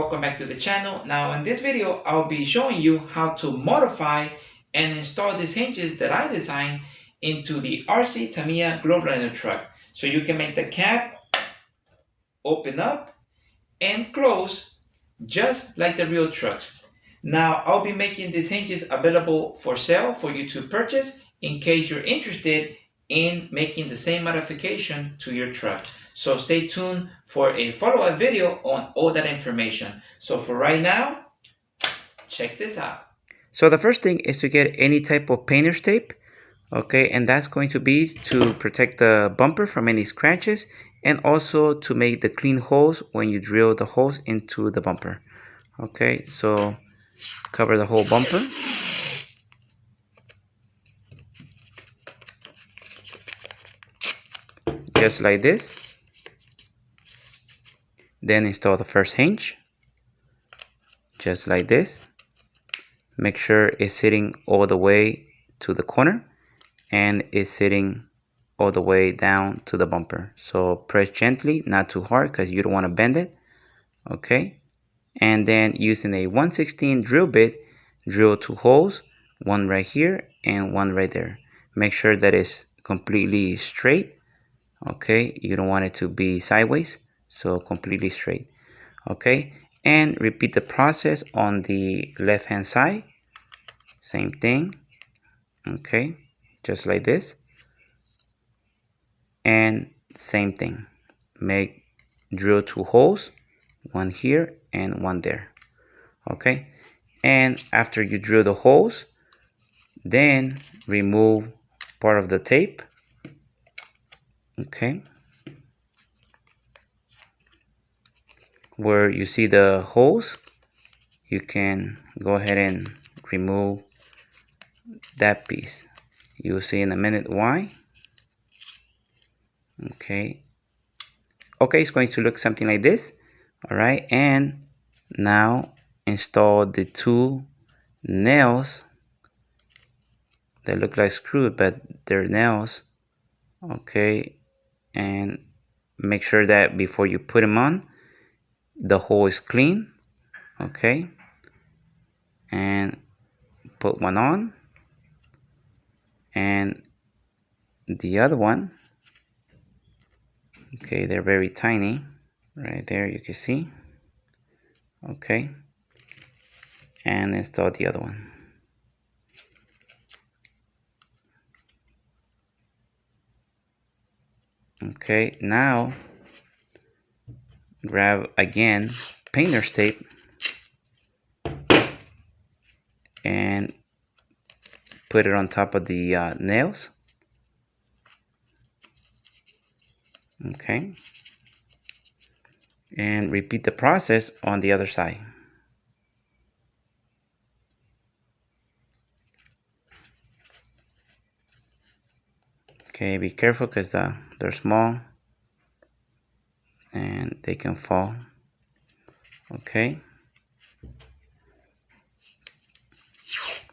welcome back to the channel. Now in this video I'll be showing you how to modify and install these hinges that I designed into the RC Tamiya glove liner truck, so you can make the cap open up and close just like the real trucks. Now I'll be making these hinges available for sale for you to purchase in case you're interested in making the same modification to your truck. So stay tuned for a follow-up video on all that information. So for right now, check this out. So the first thing is to get any type of painter's tape, okay, and that's going to be to protect the bumper from any scratches and also to make the clean holes when you drill the holes into the bumper. Okay, so cover the whole bumper. Just like this. Then install the first hinge. Just like this. Make sure it's sitting all the way to the corner and it's sitting all the way down to the bumper. So press gently, not too hard because you don't want to bend it. Okay. And then using a 1/16 drill bit, drill 2 holes, one right here and one right there. Make sure that it's completely straight. Okay, you don't want it to be sideways, so completely straight. Okay, and repeat the process on the left hand side. Same thing. Okay, just like this. And same thing. Drill 2 holes, one here and one there. Okay, and after you drill the holes, then remove part of the tape. Okay, where you see the holes, you can go ahead and remove that piece. You'll see in a minute why. Okay, it's going to look something like this. All right, and now install the 2 nails that look like screws, but they're nails. Okay, and make sure that before you put them on, the hole is clean. Okay, and put one on and the other one. Okay, they're very tiny right there, you can see. Okay, and install the other one. Okay, now grab again painter's tape and put it on top of the nails. Okay, and repeat the process on the other side. Okay, be careful because they're small and they can fall. Okay,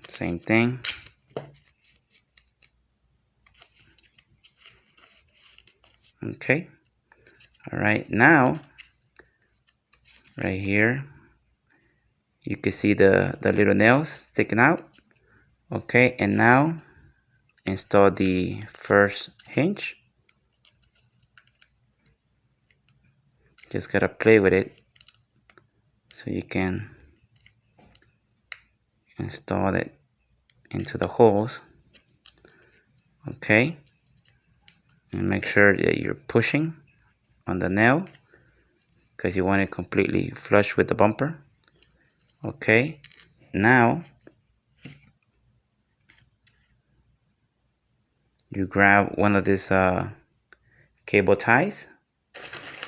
same thing. Okay, all right, now right here you can see the little nails sticking out. Okay, and now install the first hinge. Just gotta play with it so you can install it into the holes. Okay, and make sure that you're pushing on the nail because you want it completely flush with the bumper. Okay, now you grab one of these cable ties.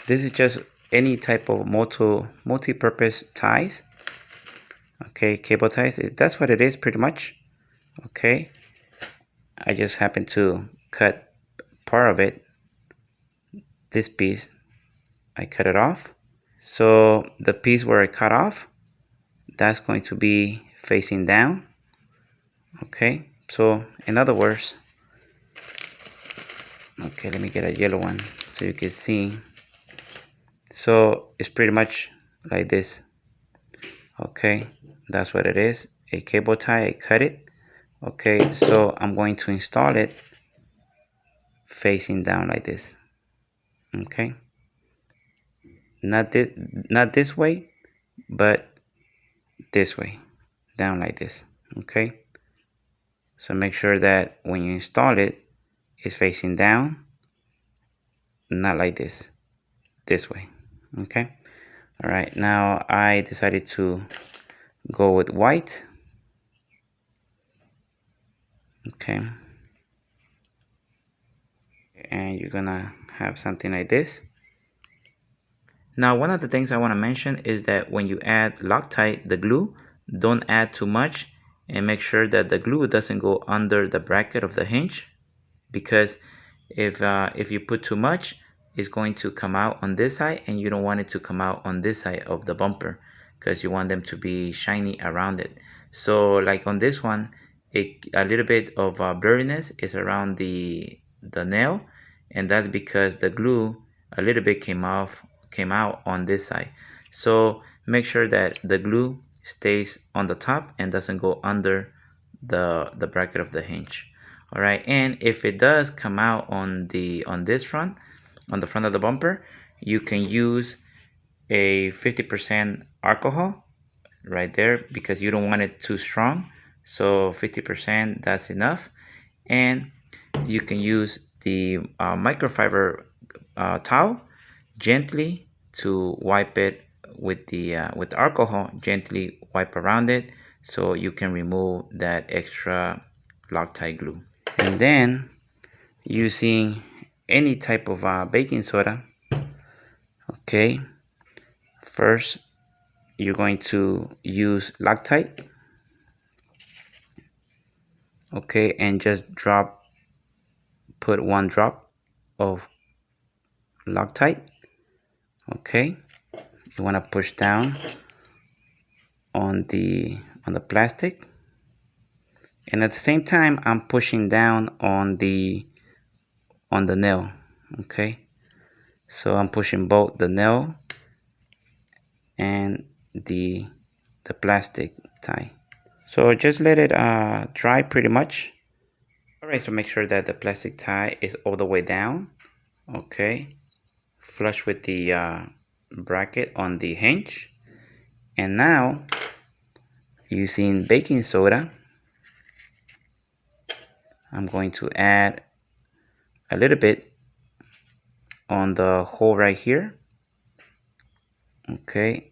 This is just any type of multi-purpose ties. Okay, cable ties, that's what it is pretty much. Okay, I just happen to cut part of it. This piece, I cut it off. So the piece where I cut off, that's going to be facing down. Okay, so in other words, okay, let me get a yellow one so you can see. So it's pretty much like this. Okay, that's what it is, a cable tie. I cut it. Okay, so I'm going to install it facing down like this. Okay, not this way, but this way, down like this. Okay, so make sure that when you install it, it's facing down, not like this way. Okay, all right, now I decided to go with white. Okay, and you're gonna have something like this. Now, one of the things I want to mention is that when you add Loctite, the glue, don't add too much, and make sure that the glue doesn't go under the bracket of the hinge, because if you put too much, it's going to come out on this side, and you don't want it to come out on this side of the bumper, because you want them to be shiny around it. So like on this one, a little bit of blurriness is around the nail, and that's because the glue a little bit came out on this side. So make sure that the glue stays on the top and doesn't go under the bracket of the hinge. All right, and if it does come out on the on this front, on the front of the bumper, you can use a 50% alcohol right there, because you don't want it too strong. So 50%, that's enough. And you can use the microfiber towel gently to wipe it with the alcohol. Gently wipe around it so you can remove that extra Loctite glue. And then using any type of baking soda, okay, first you're going to use Loctite, okay, and just put 1 drop of Loctite. Okay, you want to push down on the plastic, and at the same time I'm pushing down on the nail. Okay, so I'm pushing both the nail and the plastic tie. So just let it dry pretty much. All right, so make sure that the plastic tie is all the way down. Okay, flush with the bracket on the hinge. And now, using baking soda, I'm going to add a little bit on the hole right here. Okay,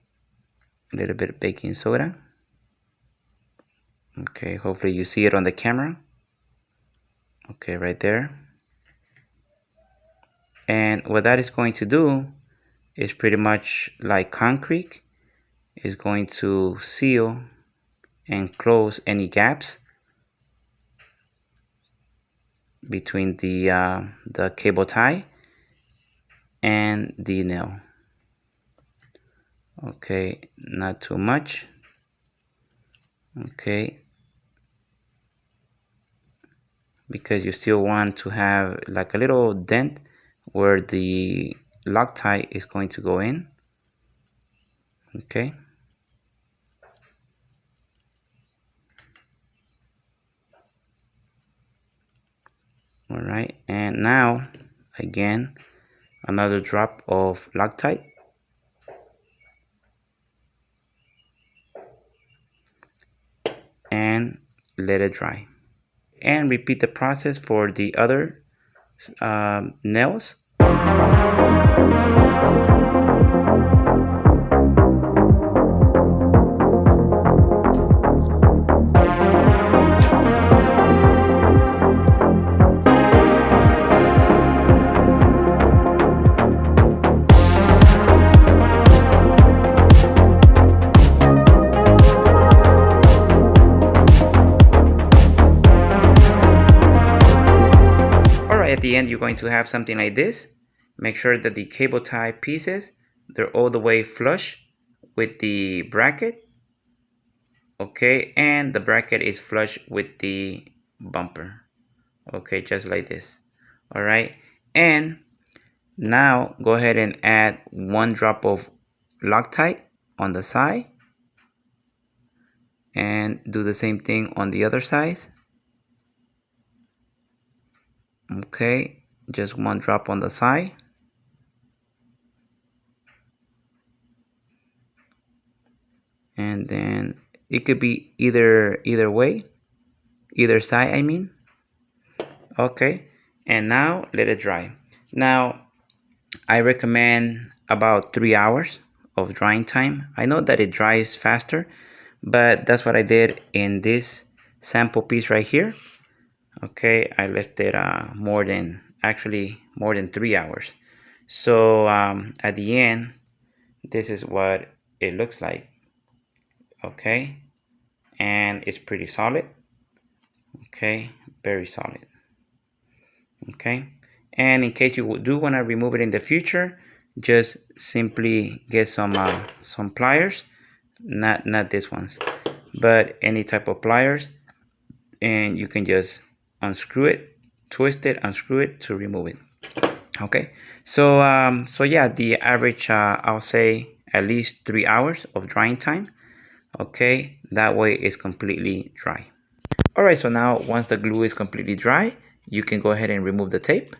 a little bit of baking soda. Okay, hopefully you see it on the camera. Okay, right there. And what that is going to do is pretty much like concrete. Is going to seal and close any gaps between the cable tie and the nail. Okay, not too much. Okay, because you still want to have like a little dent where the Loctite is going to go in. Okay, all right, and now again another drop of Loctite, and let it dry, and repeat the process for the other nails. At the end, you're going to have something like this. Make sure that the cable tie pieces, they're all the way flush with the bracket. Okay, and the bracket is flush with the bumper. Okay, just like this. All right, and now go ahead and add 1 drop of Loctite on the side. and do the same thing on the other side. Okay, just one drop on the side. And then it could be either way, either side I mean. Okay, and now let it dry. Now I recommend about 3 hours of drying time. I know that it dries faster, but that's what I did in this sample piece right here. Okay, I left it more than 3 hours. So at the end, this is what it looks like. Okay, and it's pretty solid. Okay, very solid. Okay, and in case you do want to remove it in the future, just simply get some pliers, not this ones, but any type of pliers, and you can just unscrew it, twist it, unscrew it to remove it. Okay, so yeah, the average I'll say at least 3 hours of drying time. Okay, that way it's completely dry. All right, so now once the glue is completely dry, you can go ahead and remove the tape.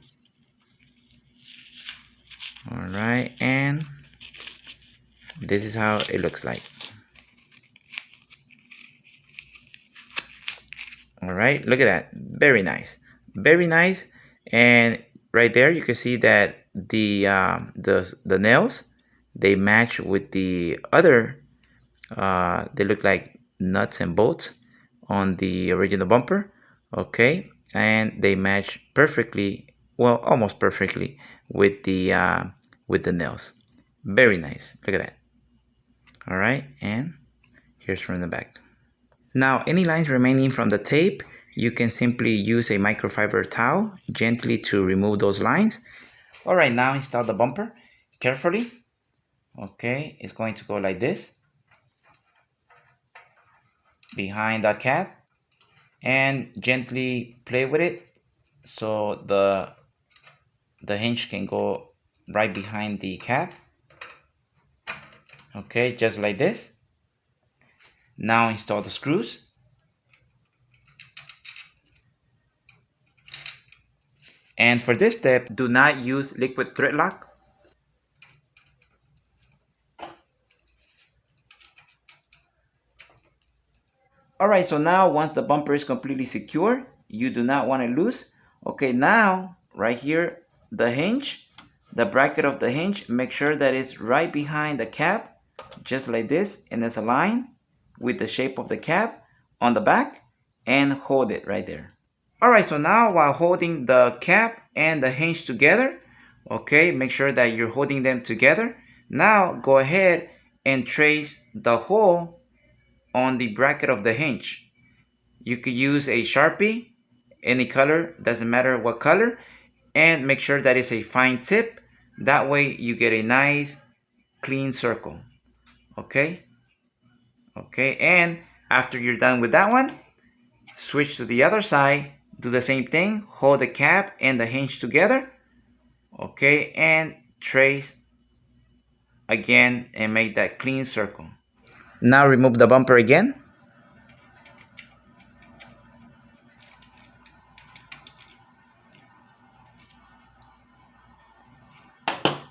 All right, and this is how it looks like. All right, look at that, very nice, very nice. And right there you can see that the nails, they match with the other, they look like nuts and bolts on the original bumper. Okay, and they match perfectly, well, almost perfectly with the nails. Very nice, look at that. All right, and here's from the back. Now, any lines remaining from the tape, you can simply use a microfiber towel gently to remove those lines. All right, now install the bumper carefully. Okay, it's going to go like this, behind that cap, and gently play with it so the hinge can go right behind the cap. Okay, just like this. Now install the screws. And for this step, do not use liquid thread lock. Alright, so now once the bumper is completely secure, you do not want it loose. Okay, now right here, the hinge, the bracket of the hinge, make sure that it's right behind the cap, just like this, and it's aligned with the shape of the cap on the back, and hold it right there. Alright, so now while holding the cap and the hinge together, okay, make sure that you're holding them together. Now go ahead and trace the hole on the bracket of the hinge. You could use a Sharpie, any color, doesn't matter what color, and make sure that it's a fine tip. That way you get a nice clean circle. Okay, and after you're done with that one, switch to the other side, do the same thing, hold the cap and the hinge together. Okay, and trace again and make that clean circle. Now remove the bumper again.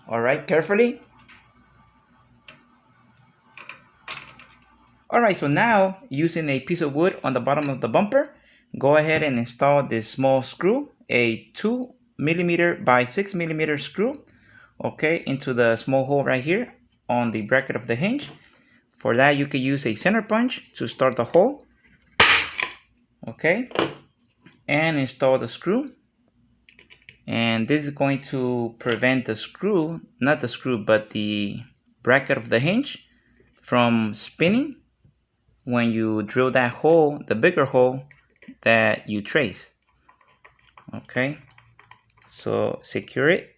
All right, carefully. All right, so now using a piece of wood on the bottom of the bumper, go ahead and install this small screw, a 2mm by 6mm screw, okay, into the small hole right here on the bracket of the hinge. For that, you can use a center punch to start the hole, okay, and install the screw. And this is going to prevent the screw, not the screw, but the bracket of the hinge from spinning when you drill that hole, the bigger hole that you trace. Okay, so secure it.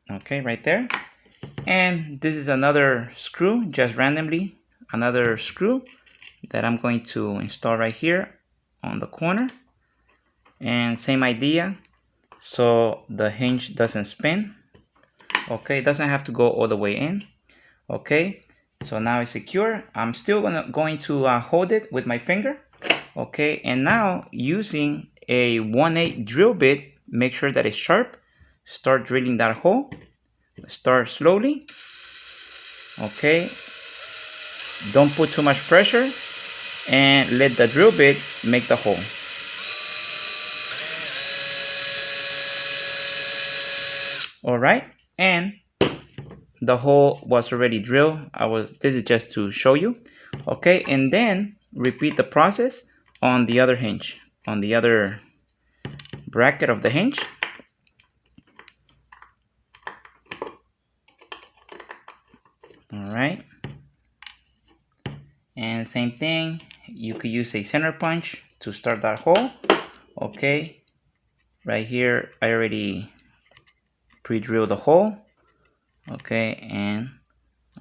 Okay, right there. And this is another screw, just randomly, another screw that I'm going to install right here on the corner. And same idea, so the hinge doesn't spin. Okay, it doesn't have to go all the way in. Okay, So now it's secure. I'm still going to hold it with my finger. Okay, and now using a 1/8 drill bit, make sure that it's sharp. Start drilling that hole. Start slowly. Okay, don't put too much pressure and let the drill bit make the hole. All right, and the hole was already drilled. This is just to show you. Okay, and then repeat the process on the other hinge, on the other bracket of the hinge. All right, and same thing, you could use a center punch to start that hole. Okay, right here I already pre-drilled the hole. Okay, and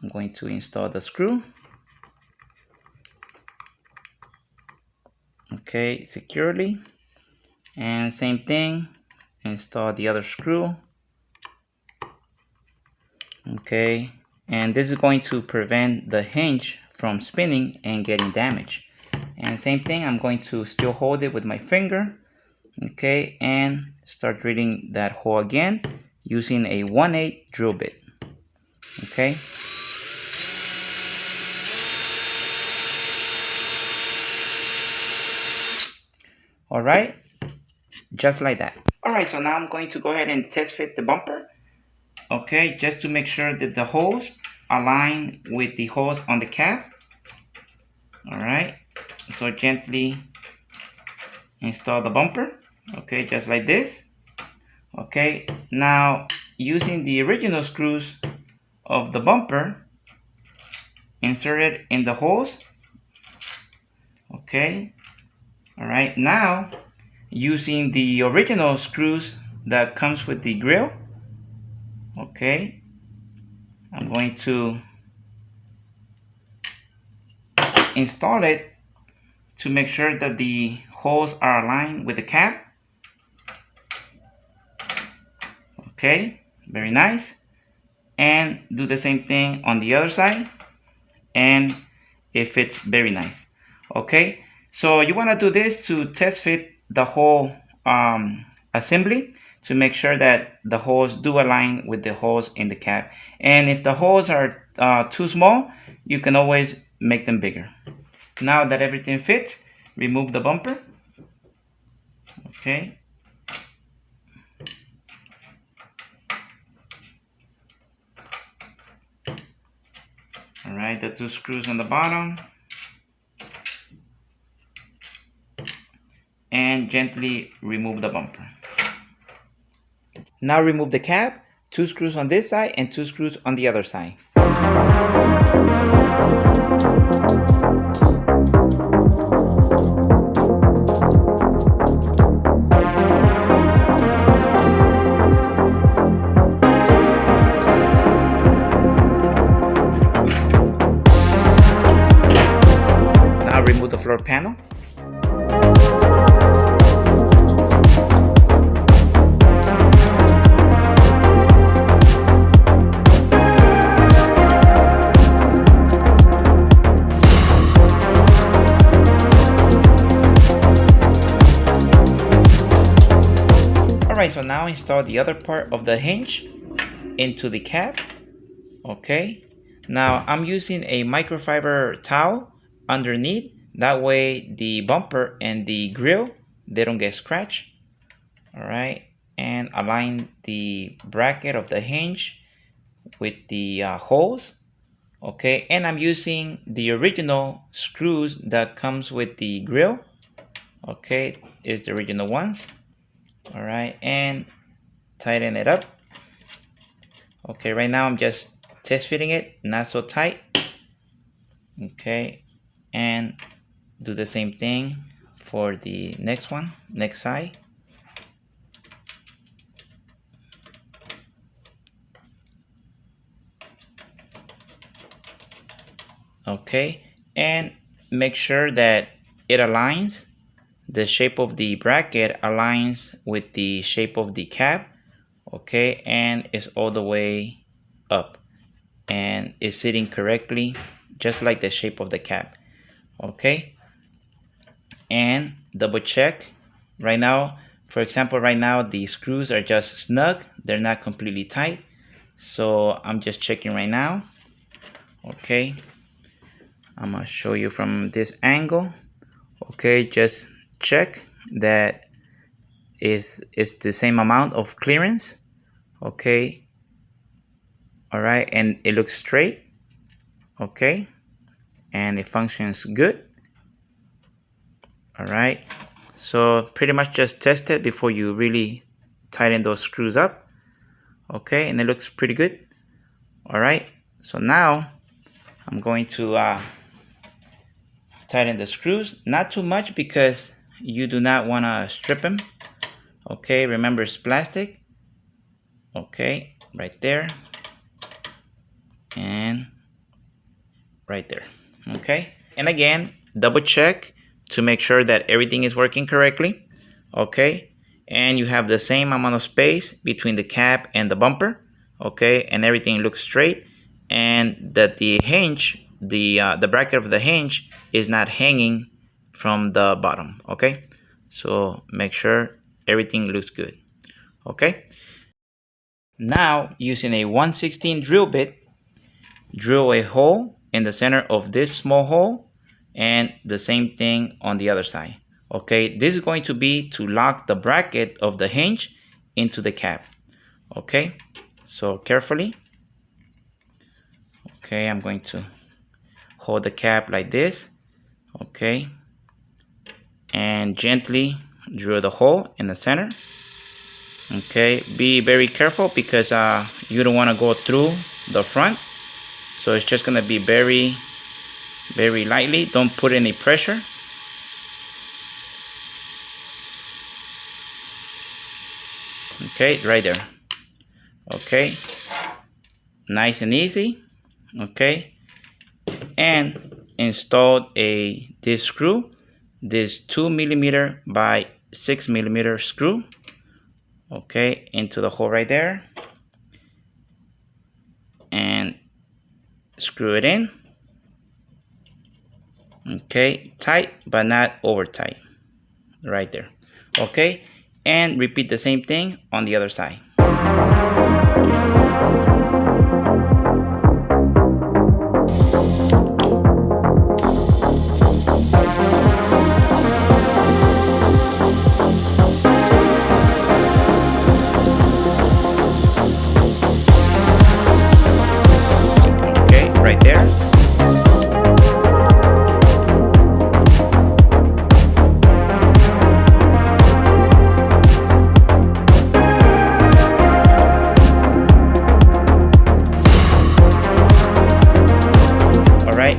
I'm going to install the screw. Okay, securely, and same thing, install the other screw. Okay, and this is going to prevent the hinge from spinning and getting damaged. And same thing, I'm going to still hold it with my finger. Okay, and start drilling that hole again using a 1/8 drill bit. Okay, all right, just like that. All right, so now I'm going to go ahead and test fit the bumper. Okay, just to make sure that the holes align with the holes on the cab. All right, so gently install the bumper. Okay, just like this. Okay, now using the original screws of the bumper, insert it in the holes. Okay, all right, now using the original screws that comes with the grill. Okay, I'm going to install it to make sure that the holes are aligned with the cab. Okay, very nice. And do the same thing on the other side, and it fits very nice. Okay, so you want to do this to test fit the whole assembly to make sure that the holes do align with the holes in the cab. And if the holes are too small, you can always make them bigger. Now that everything fits, remove the bumper. Okay. All right, the two screws on the bottom. And gently remove the bumper. Now remove the cab, 2 screws on this side and 2 screws on the other side. Now remove the floor panel. Alright, so now install the other part of the hinge into the cab. Okay, now I'm using a microfiber towel underneath. That way the bumper and the grill, they don't get scratched. Alright, and align the bracket of the hinge with the holes. Okay, and I'm using the original screws that comes with the grill. Okay, is the original ones. All right, and tighten it up. Okay, right now I'm just test fitting it, not so tight. Okay, and do the same thing for the next one, next side. Okay, and make sure that it aligns. The shape of the bracket aligns with the shape of the cab. Okay, and it's all the way up. and is sitting correctly, just like the shape of the cap. Okay, and double check. Right now, for example, right now the screws are just snug, they're not completely tight, so I'm just checking right now. Okay, I'm gonna show you from this angle. Okay, just check that is the same amount of clearance. Okay, all right, and it looks straight. Okay, and it functions good. All right, so pretty much just test it before you really tighten those screws up. Okay, and it looks pretty good. All right, so now I'm going to tighten the screws, not too much because you do not want to strip them. Okay, remember it's plastic. Okay, right there and right there. Okay, and again, double check to make sure that everything is working correctly. Okay, and you have the same amount of space between the cap and the bumper. Okay, and everything looks straight, and that the hinge, the bracket of the hinge is not hanging from the bottom. Okay, so make sure everything looks good. Okay, now using a 1/16 drill bit, drill a hole in the center of this small hole, and the same thing on the other side. Okay, this is going to be to lock the bracket of the hinge into the cap. Okay, so carefully. Okay, I'm going to hold the cap like this. Okay, and gently drill the hole in the center. Okay, be very careful because you don't want to go through the front, so it's just gonna be very lightly. Don't put any pressure. Okay, right there. Okay, nice and easy. Okay, and installed this screw, this 2mm by 6mm screw. Okay, into the hole right there, and screw it in. Okay, tight but not over tight, right there. Okay, and repeat the same thing on the other side. Okay, right there.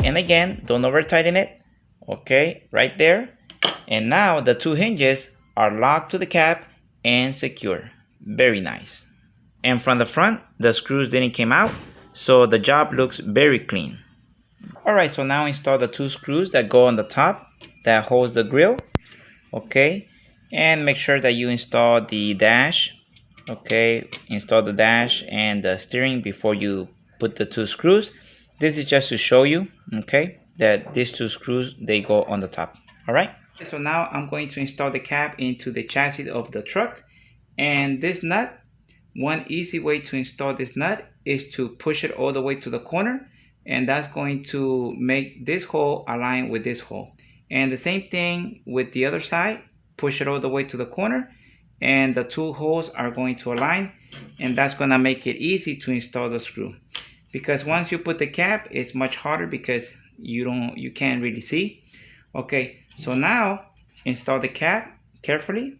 And again, don't over tighten it. Okay, right there. And now the two hinges are locked to the cap and secure. Very nice. And from the front, the screws didn't come out, so the job looks very clean. Alright, so now install the two screws that go on the top that holds the grill. Okay, and make sure that you install the dash. Okay, install the dash and the steering before you put the two screws. This is just to show you, okay, that these two screws, they go on the top. All right, so now I'm going to install the cap into the chassis of the truck. And this nut, one easy way to install this nut is to push it all the way to the corner, and that's going to make this hole align with this hole. And the same thing with the other side, push it all the way to the corner, and the two holes are going to align, and that's going to make it easy to install the screw. Because once you put the cap, it's much harder because you can't really see. Okay, so now install the cap carefully.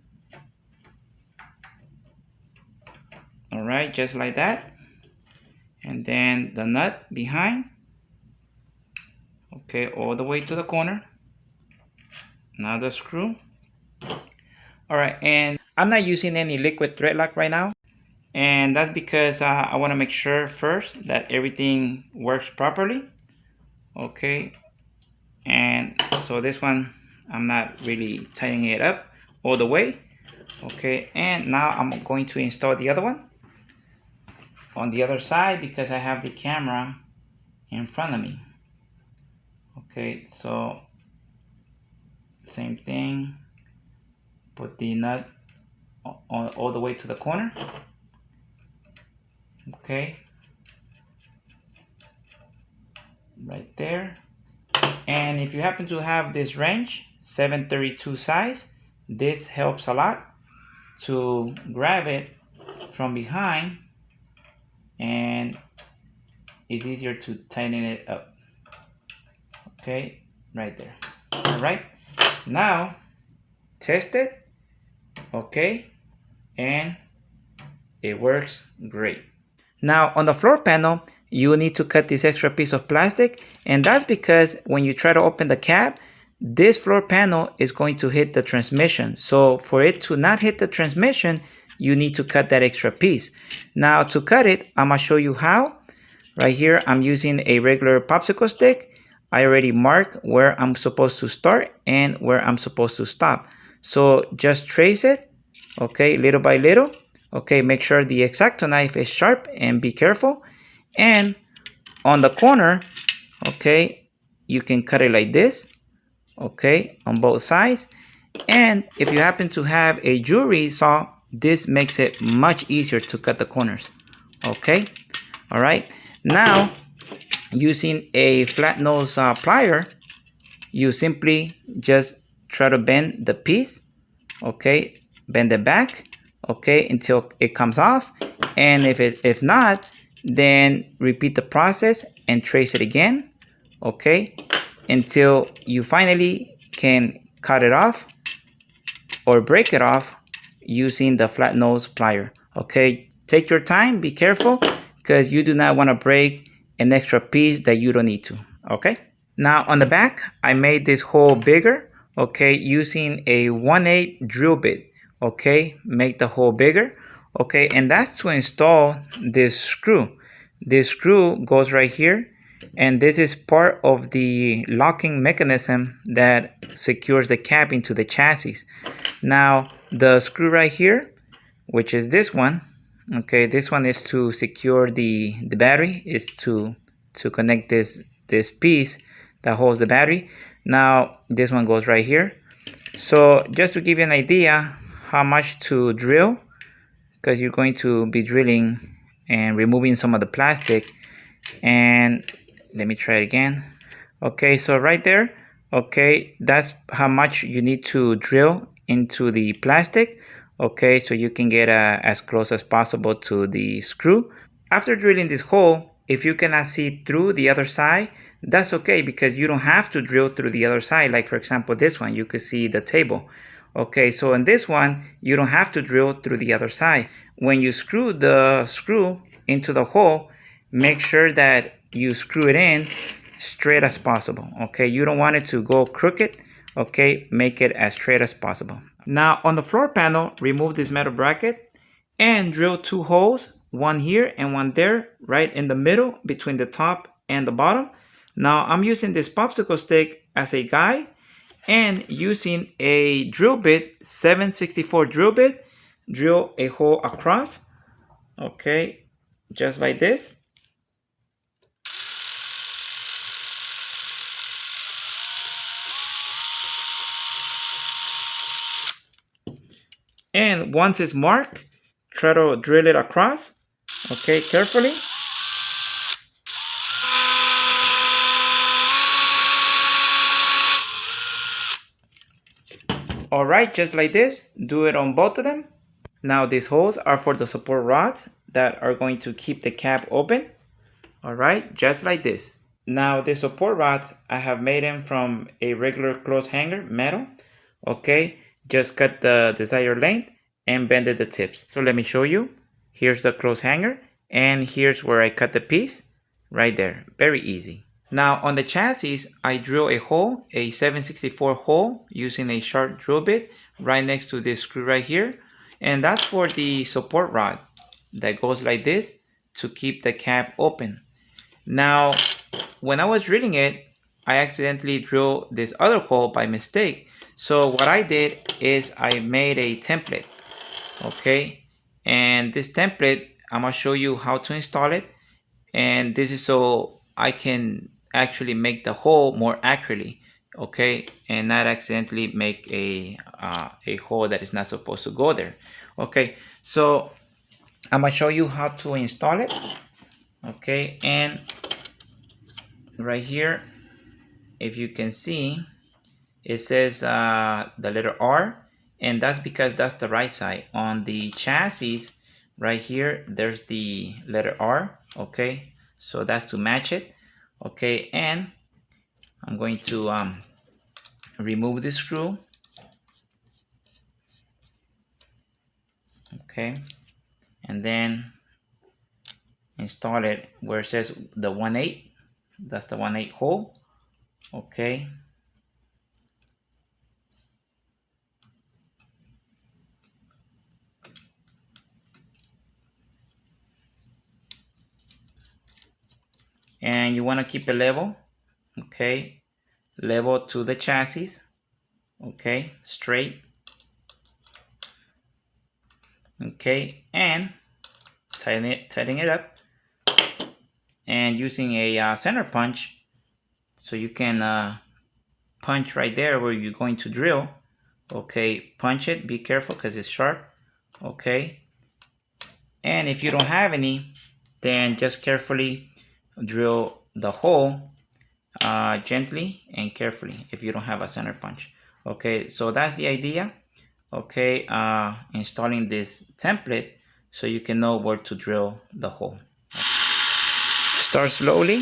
All right, just like that. And then the nut behind. Okay, all the way to the corner. Now the screw. All right, and I'm not using any liquid thread lock right now. And that's because I want to make sure first that everything works properly. Okay, and so this one I'm not really tightening it up all the way. Okay, and now I'm going to install the other one. on the other side because I have the camera in front of me. Okay, so same thing, put the nut all the way to the corner. Okay, right there. And if you happen to have this wrench 732 size, this helps a lot to grab it from behind, and it's easier to tighten it up. Okay, right there. All right, now test it. Okay, and it works great. Now on the floor panel, you need to cut this extra piece of plastic, and that's because when you try to open the cab, this floor panel is going to hit the transmission. So for it to not hit the transmission, you need to cut that extra piece. Now to cut it, I'm gonna show you how. Right here, I'm using a regular popsicle stick. I already marked where I'm supposed to start and where I'm supposed to stop. So just trace it, okay, little by little. Okay, make sure the X-Acto knife is sharp and be careful. And on the corner, okay, you can cut it like this, okay, on both sides. And if you happen to have a jewelry saw, this makes it much easier to cut the corners. Okay, all right. Now, using a flat nose plier, you simply just try to bend the piece, okay, bend it back, okay, until it comes off. And if not, then repeat the process and trace it again, okay, until you finally can cut it off or break it off using the flat nose plier. Okay, take your time, be careful, because you do not want to break an extra piece that you don't need to. Okay, now on the back, I made this hole bigger, okay, using a 1/8 drill bit. Okay, make the hole bigger. Okay, and that's to install this screw. This screw goes right here, and this is part of the locking mechanism that secures the cab into the chassis. Now the screw right here, which is this one, okay, this one is to secure the battery, is to connect this piece that holds the battery. Now this one goes right here. So just to give you an idea how much to drill, because you're going to be drilling and removing some of the plastic. And let me try it again. Okay, so right there, okay, that's how much you need to drill into the plastic. Okay, so you can get as close as possible to the screw. After drilling this hole, if you cannot see through the other side, that's okay, because you don't have to drill through the other side. Like for example, this one, you could see the table. Okay, so in this one, you don't have to drill through the other side. When you screw the screw into the hole, make sure that you screw it in straight as possible. Okay, you don't want it to go crooked. Okay, make it as straight as possible. Now on the floor panel, remove this metal bracket and drill 2 holes, one here and one there, right in the middle between the top and the bottom. Now I'm using this popsicle stick as a guide, and using a drill bit, 7/64 drill bit, drill a hole across, okay, just like this. And once it's marked, try to drill it across, okay, carefully. All right, just like this, do it on both of them. Now these holes are for the support rods that are going to keep the cab open. All right, just like this. Now the support rods, I have made them from a regular clothes hanger, metal. Okay, just cut the desired length and bended the tips. So let me show you. Here's the clothes hanger, and here's where I cut the piece, right there. Very easy. Now on the chassis, I drill a hole, a 7/64 hole, using a sharp drill bit right next to this screw right here. And that's for the support rod that goes like this to keep the cab open. Now, when I was drilling it, I accidentally drilled this other hole by mistake. So what I did is I made a template, okay? And this template, I'm gonna show you how to install it, and this is so I can actually make the hole more accurately, okay, and not accidentally make a hole that is not supposed to go there. Okay, so I'm gonna show you how to install it. Okay, and right here, if you can see, it says the letter R, and that's because that's the right side. On the chassis right here, there's the letter R. Okay, so that's to match it. Okay, and I'm going to remove the screw. Okay, and then install it where it says the 1/8. That's the 1/8 hole. Okay, and you want to keep it level. Okay, level to the chassis. Okay, straight. Okay, and tighten it up, and using a center punch, so you can punch right there where you're going to drill. Okay, punch it, be careful because it's sharp. Okay, and if you don't have any, then just carefully drill the hole gently and carefully if you don't have a center punch. Okay, so that's the idea. Okay, installing this template so you can know where to drill the hole. Start slowly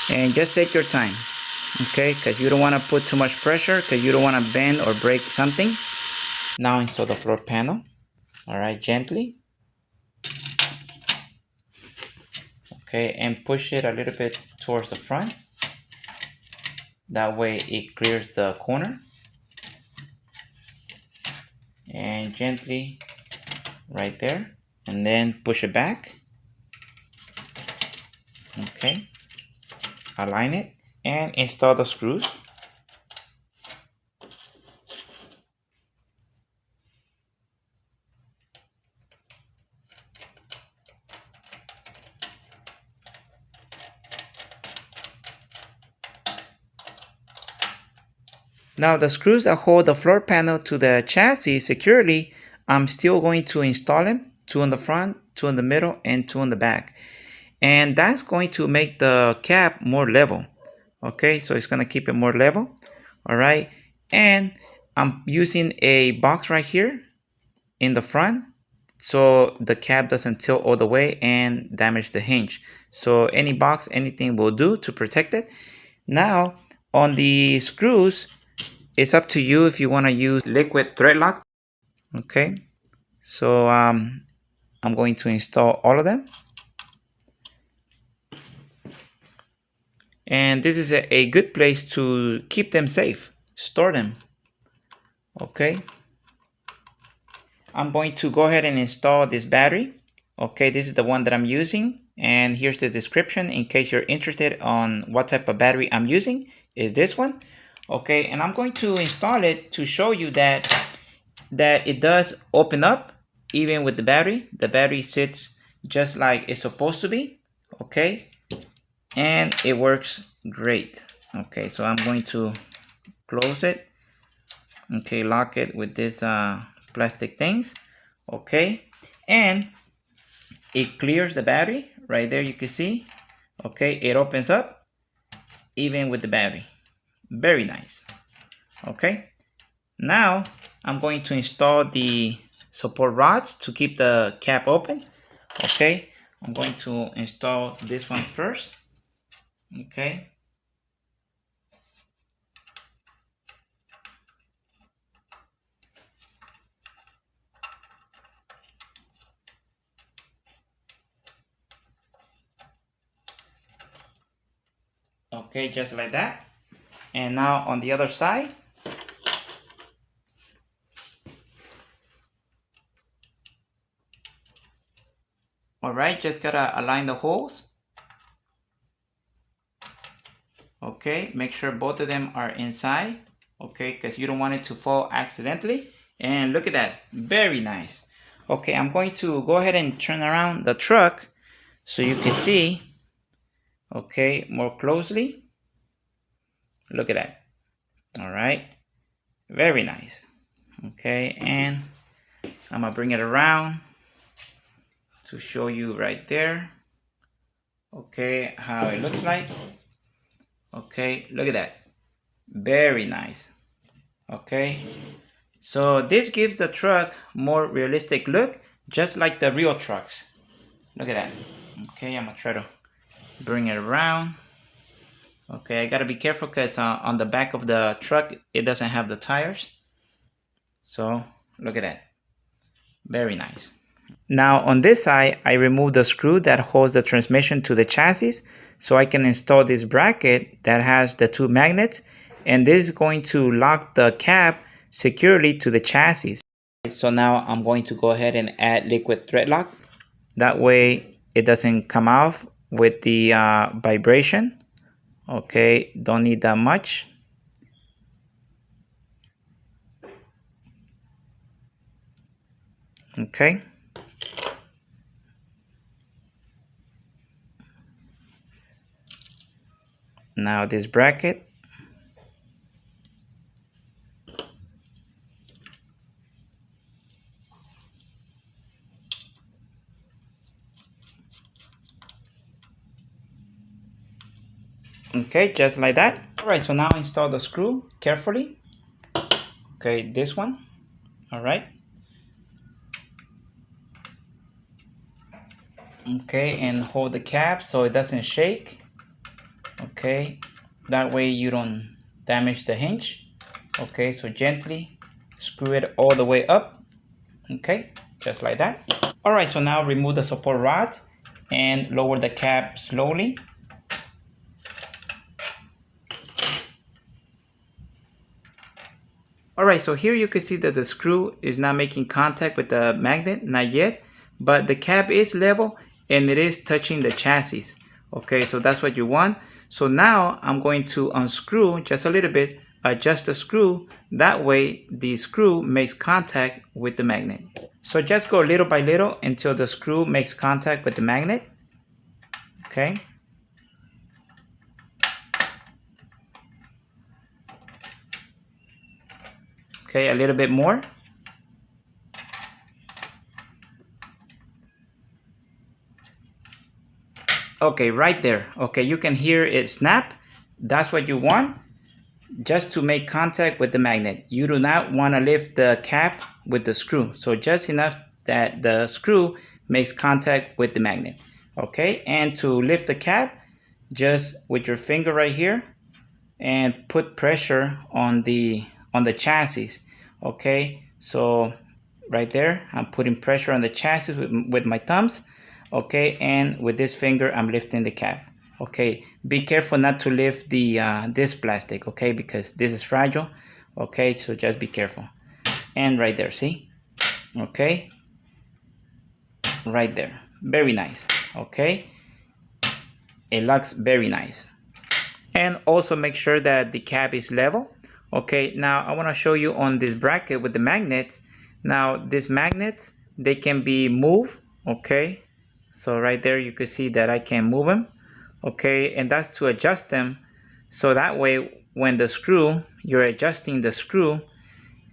and just take your time, okay, because you don't want to put too much pressure, because you don't want to bend or break something. Now install the floor panel. All right, gently. Okay, and push it a little bit towards the front. That way it clears the corner. And gently right there, and then push it back. Okay, align it and install the screws. Now the screws that hold the floor panel to the chassis securely, I'm still going to install them, 2 on the front, 2 in the middle, and 2 on the back. And that's going to make the cap more level. Okay, so it's going to keep it more level. All right, and I'm using a box right here in the front so the cap doesn't tilt all the way and damage the hinge. So any box, anything will do to protect it. Now on the screws, it's up to you if you want to use liquid thread lock. Okay, so I'm going to install all of them. And this is a good place to keep them safe, store them. Okay, I'm going to go ahead and install this battery. Okay, this is the one that I'm using, and here's the description in case you're interested on what type of battery I'm using. Is this one. Okay, and I'm going to install it to show you that it does open up even with the battery. The battery sits just like it's supposed to be. Okay, and it works great. Okay, so I'm going to close it. Okay, lock it with this plastic things. Okay, and it clears the battery right there, you can see. Okay, it opens up even with the battery. Very nice. Okay, now I'm going to install the support rods to keep the cap open. Okay, I'm going to install this one first. Okay, okay, just like that. And now on the other side. All right, just gotta align the holes. Okay, make sure both of them are inside. Okay, because you don't want it to fall accidentally. And look at that, very nice. Okay, I'm going to go ahead and turn around the truck so you can see, okay, more closely. Look at that. All right, very nice. Okay, and I'm gonna bring it around to show you right there, okay, how it looks like. Okay, look at that, very nice. Okay, so this gives the truck more realistic look, just like the real trucks. Look at that. Okay, I'm gonna try to bring it around. Okay, I gotta be careful because on the back of the truck it doesn't have the tires. So look at that, very nice. Now on this side, I removed the screw that holds the transmission to the chassis, so I can install this bracket that has the two magnets, and this is going to lock the cab securely to the chassis. So now I'm going to go ahead and add liquid thread lock. That way it doesn't come off with the vibration. Okay, don't need that much. Okay. Now this bracket. Okay, just like that. All right, so now install the screw carefully. Okay, this one. All right. Okay, and hold the cap so it doesn't shake. Okay, that way you don't damage the hinge. Okay, so gently screw it all the way up. Okay, just like that. All right, so now remove the support rods and lower the cap slowly. All right, so here you can see that the screw is not making contact with the magnet, not yet, but the cap is level and it is touching the chassis. Okay, so that's what you want. So now I'm going to unscrew just a little bit, adjust the screw. That way the screw makes contact with the magnet. So just go little by little until the screw makes contact with the magnet. Okay. Okay, a little bit more. Okay, right there. Okay, you can hear it snap. That's what you want, just to make contact with the magnet. You do not want to lift the cap with the screw. So just enough that the screw makes contact with the magnet. Okay, and to lift the cap, just with your finger right here and put pressure on the chassis. Okay, so right there I'm putting pressure on the chassis with my thumbs. Okay, and with this finger I'm lifting the cap. Okay, be careful not to lift the this plastic, okay, because this is fragile. Okay, so just be careful. And right there, see? Okay, right there, very nice. Okay, it looks very nice. And also make sure that the cap is level. Okay, now I want to show you on this bracket with the magnets. Now these magnets, they can be moved. Okay, so right there you can see that I can move them. Okay, and that's to adjust them, so that way when the screw, you're adjusting the screw,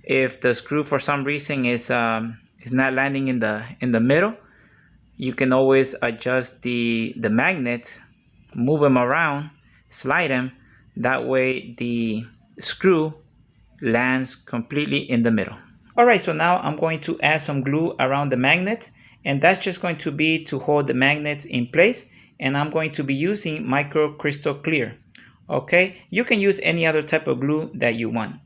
if the screw for some reason is not landing in the middle, you can always adjust the magnets, move them around, slide them. That way the screw lands completely in the middle. All right, so now I'm going to add some glue around the magnets, and that's just going to be to hold the magnets in place. And I'm going to be using micro crystal clear. Okay, you can use any other type of glue that you want.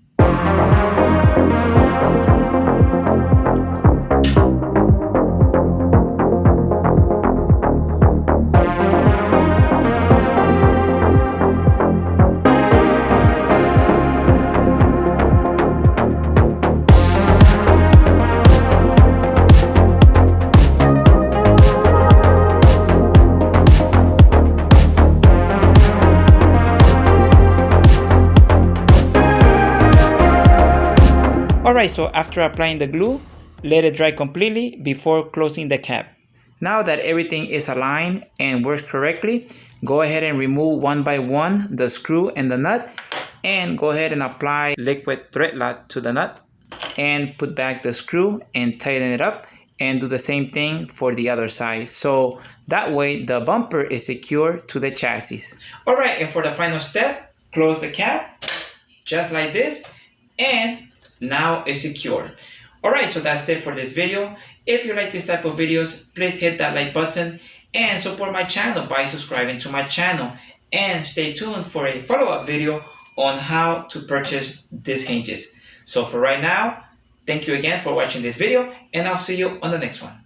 Alright, so after applying the glue, let it dry completely before closing the cap. Now that everything is aligned and works correctly, go ahead and remove one by one the screw and the nut, and go ahead and apply liquid thread lock to the nut and put back the screw and tighten it up, and do the same thing for the other side, so that way the bumper is secure to the chassis. Alright, and for the final step, close the cap just like this, and now it's secure. Alright, so that's it for this video. If you like this type of videos, please hit that like button and support my channel by subscribing to my channel, and stay tuned for a follow-up video on how to purchase these hinges. So for right now, thank you again for watching this video, and I'll see you on the next one.